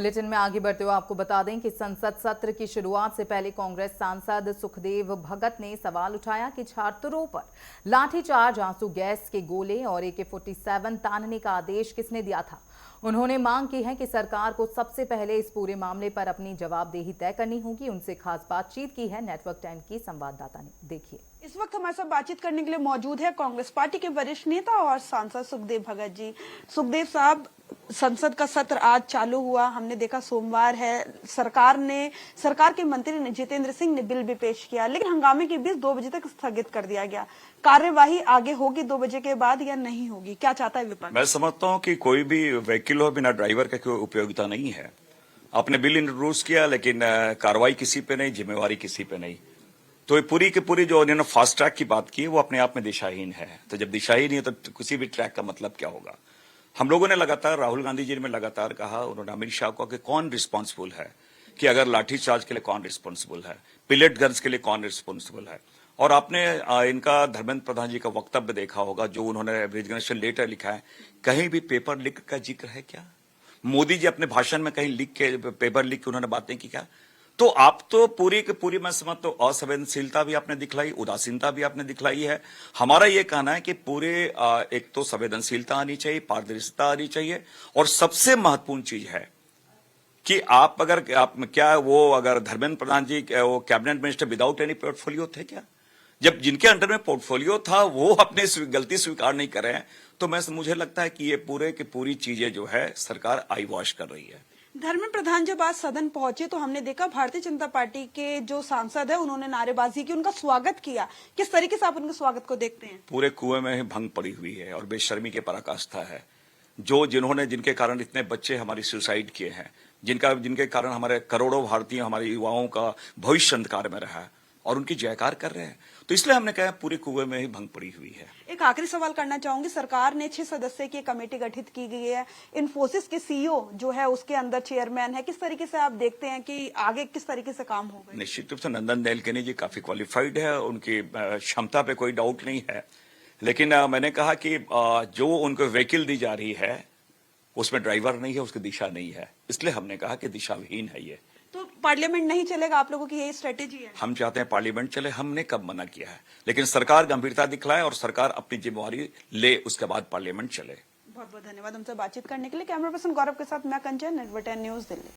Bulletin में आगे बढ़ते हुए आपको बता दें कि संसद सत्र की शुरुआत से पहले कांग्रेस सांसद सुखदेव भगत ने सवाल उठाया कि छात्रों पर लाठीचार्ज, आंसू गैस के गोले और AK-47 तानने का आदेश किसने दिया था। उन्होंने मांग की है कि सरकार को सबसे पहले इस पूरे मामले पर अपनी जवाबदेही तय करनी होगी। उनसे खास बातचीत की है नेटवर्क 10 की संवाददाता ने, देखिए। इस वक्त हमारे साथ बातचीत करने के लिए मौजूद है कांग्रेस पार्टी के वरिष्ठ नेता और सांसद सुखदेव भगत जी। सुखदेव साहब, संसद का सत्र आज चालू हुआ, हमने देखा सोमवार है, सरकार के मंत्री जितेंद्र सिंह ने बिल भी पेश किया, लेकिन हंगामे के बीच 2 बजे तक स्थगित कर दिया गया। कार्यवाही आगे होगी 2 बजे के बाद या नहीं होगी, क्या चाहता है विपक्ष? मैं समझता हूं कि कोई भी व्हीकल हो बिना ड्राइवर का कोई उपयोगिता नहीं है। आपने बिल इंट्रोड्यूस किया, लेकिन कार्रवाई किसी पे नहीं, जिम्मेवारी किसी पे नहीं। तो ये पूरी की पूरी जो उन्होंने फास्ट ट्रैक की बात की है वो अपने आप में दिशाहीन है। तो जब दिशाहीन है तो किसी भी ट्रैक का मतलब क्या होगा। हम लोगों ने लगातार, राहुल गांधी जी ने लगातार कहा, उन्होंने अमित शाह को कि कौन रिस्पॉन्सिबल है, कि अगर लाठीचार्ज के लिए कौन रिस्पॉन्सिबल है, पिलेट गन्स के लिए कौन रिस्पॉन्सिबल है। और आपने इनका धर्मेंद्र प्रधान जी का वक्तव्य देखा होगा, जो उन्होंने रेजिग्नेशन लेटर लिखा है, कहीं भी पेपर लीक का जिक्र है क्या? मोदी जी अपने भाषण में कहीं पेपर लीक के उन्होंने बातें की क्या? तो आप तो पूरी की पूरी, मैं समझता हूं, असंवेदनशीलता भी आपने दिखलाई, उदासीनता भी आपने दिखलाई है। हमारा यह कहना है कि पूरे एक तो संवेदनशीलता आनी चाहिए, पारदर्शिता आनी चाहिए, और सबसे महत्वपूर्ण चीज है कि आप अगर धर्मेंद्र प्रधान जी वो cabinet minister without any portfolio थे क्या? जब जिनके अंडर में पोर्टफोलियो था वो अपनी गलती स्वीकार नहीं कर रहे हैं, तो मुझे लगता है कि ये पूरे की पूरी चीजें जो है सरकार आई वॉश कर रही है। धर्मेंद्र प्रधान जब आज सदन पहुंचे तो हमने देखा भारतीय जनता पार्टी के जो सांसद है उन्होंने नारेबाजी की, उनका स्वागत किया। किस तरीके से आप उनके स्वागत को देखते हैं? पूरे कुएं में ही भंग पड़ी हुई है और बेशर्मी की पराकाष्ठा है। जिनके कारण इतने बच्चे हमारी सुसाइड किए हैं, जिनके कारण हमारे करोड़ों भारतीय, हमारे युवाओं का भविष्य अंधकार में रहा है, और उनकी जयकार कर रहे हैं। तो इसलिए हमने कहा पूरे कुएं में ही भंग पड़ी हुई है। एक आखिरी सवाल करना चाहूंगी, सरकार ने 6 सदस्य की कमेटी गठित की गई है, इन्फोसिस के CEO जो है उसके अंदर चेयरमैन है। किस तरीके से आप देखते हैं कि आगे किस तरीके से काम होगा? निश्चित रूप से नंदन नीलेकनी जी काफी क्वालिफाइड है, उनकी क्षमता पे कोई डाउट नहीं है, लेकिन मैंने कहा कि जो उनको व्हीकल दी जा रही है उसमें ड्राइवर नहीं है, उसकी दिशा नहीं है, इसलिए हमने कहा कि दिशाविहीन है ये। तो पार्लियामेंट नहीं चलेगा, आप लोगों की यही स्ट्रेटेजी है? हम चाहते हैं पार्लियामेंट चले, हमने कब मना किया है, लेकिन सरकार गंभीरता दिखलाए और सरकार अपनी जिम्मेवारी ले, उसके बाद पार्लियामेंट चले। बहुत बहुत धन्यवाद हमसे बातचीत करने के लिए। कैमरा पर्सन गौरव के साथ मैं कंचन, नेटवर्क 10 न्यूज, दिल्ली।